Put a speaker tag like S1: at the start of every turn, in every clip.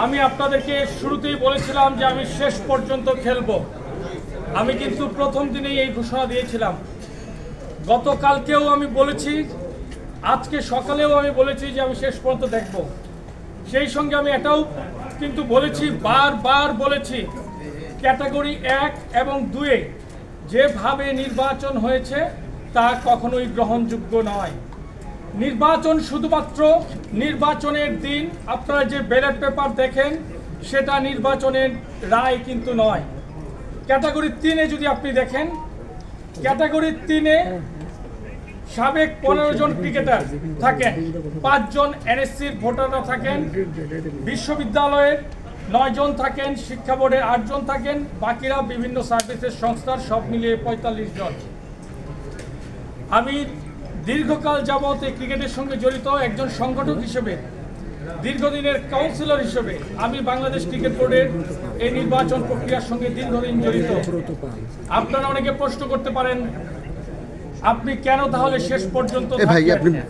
S1: আমি আপনাদেরকে শুরুতেই বলেছিলাম যে আমি শেষ পর্যন্ত খেলবো। আমি কিন্তু প্রথম দিনেই এই ঘোষণা দিয়েছিলাম। গতকালকেও আমি বলেছি, আজকে সকালেও আমি বলেছি যে আমি শেষ পর্যন্ত দেখব। সেই সঙ্গে আমি এটাও কিন্তু বলেছি, বারবার বলেছি, ক্যাটাগরি 1 এবং 2-এ যেভাবে নির্বাচন হয়েছে তা কখনোই গ্রহণযোগ্য নয়। নির্বাচন শুধুমাত্র নির্বাচনের দিন আপনারা যে ব্যালট পেপার দেখেন সেটা নির্বাচনের রায় কিন্তু নয়। ক্যাটাগরি 3-এ যদি আপনি দেখেন, ক্যাটাগরি 3-এ সাবেক 15 জন ক্রিকেটার থাকেন, 5 জন এনএসসির ভোটাররা থাকেন, বিশ্ববিদ্যালয়ের 9 জন থাকেন, শিক্ষা বোর্ডের 8 জন থাকেন, বাকিরা বিভিন্ন সার্ভিসের সংস্থার, সব মিলিয়ে 45 জন। আমি দীর্ঘকাল যাবৎ এই ক্রিকেটের সঙ্গে জড়িত একজন সংগঠক হিসেবে, দীর্ঘদিনের কাউন্সিলর হিসেবে আমি বাংলাদেশ ক্রিকেট বোর্ডের এই নির্বাচন প্রক্রিয়ার সঙ্গে দীর্ঘদিন জড়িত। আপনারা অনেকে প্রশ্ন করতে পারেন, আপনি কেন তাহলে শেষ পর্যন্ত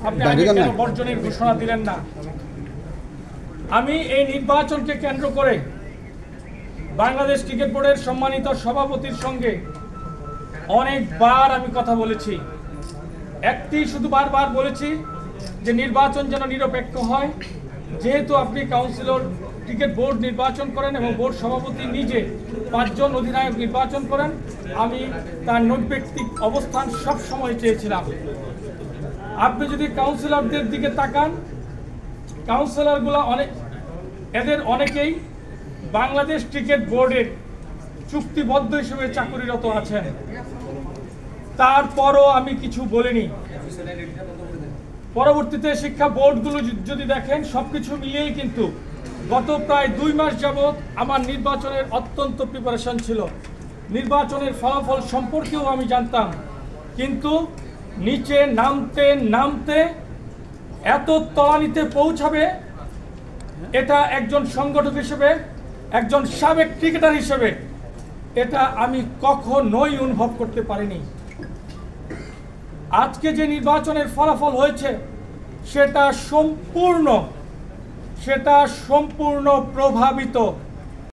S1: আপনি কেন বর্জনের ঘোষণা দিলেন না? আমি এই নির্বাচনকে কেন্দ্র করে বাংলাদেশ ক্রিকেট বোর্ডের সম্মানিত সভাপতির সঙ্গে অনেকবার আমি কথা বলেছি। একটি শুধু বারবার বলেছি যে নির্বাচন যেন নিরপেক্ষ হয়। যেহেতু আপনি কাউন্সিলর ক্রিকেট বোর্ড নির্বাচন করেন এবং বোর্ড সভাপতি নিজে 5 জন অধিনায়ক নির্বাচন করেন, আমি তার নৈর্ব্যক্তিক অবস্থান সব সময় চেয়েছিলাম। আপনি যদি কাউন্সিলরদের দিকে তাকান, কাউন্সিলরগুলো এদের অনেকেই বাংলাদেশ ক্রিকেট বোর্ডের চুক্তিবদ্ধ হিসেবে চাকুরিরত আছেন। তারপরও আমি কিছু বলিনি। পরবর্তীতে শিক্ষা বোর্ডগুলো যদি দেখেন, সবকিছু মিলিয়েই কিন্তু গত প্রায় 2 মাস যাবৎ আমার নির্বাচনের অত্যন্ত প্রিপারেশন ছিল। নির্বাচনের ফলাফল সম্পর্কেও আমি জানতাম, কিন্তু নিচে নামতে নামতে এত তলানিতে পৌঁছাবে এটা একজন সংগঠক হিসেবে, একজন সাবেক ক্রিকেটার হিসেবে এটা আমি কখনোই অনুভব করতে পারিনি। আজকে যে নির্বাচনের ফলাফল হয়েছে সেটা সম্পূর্ণ প্রভাবিত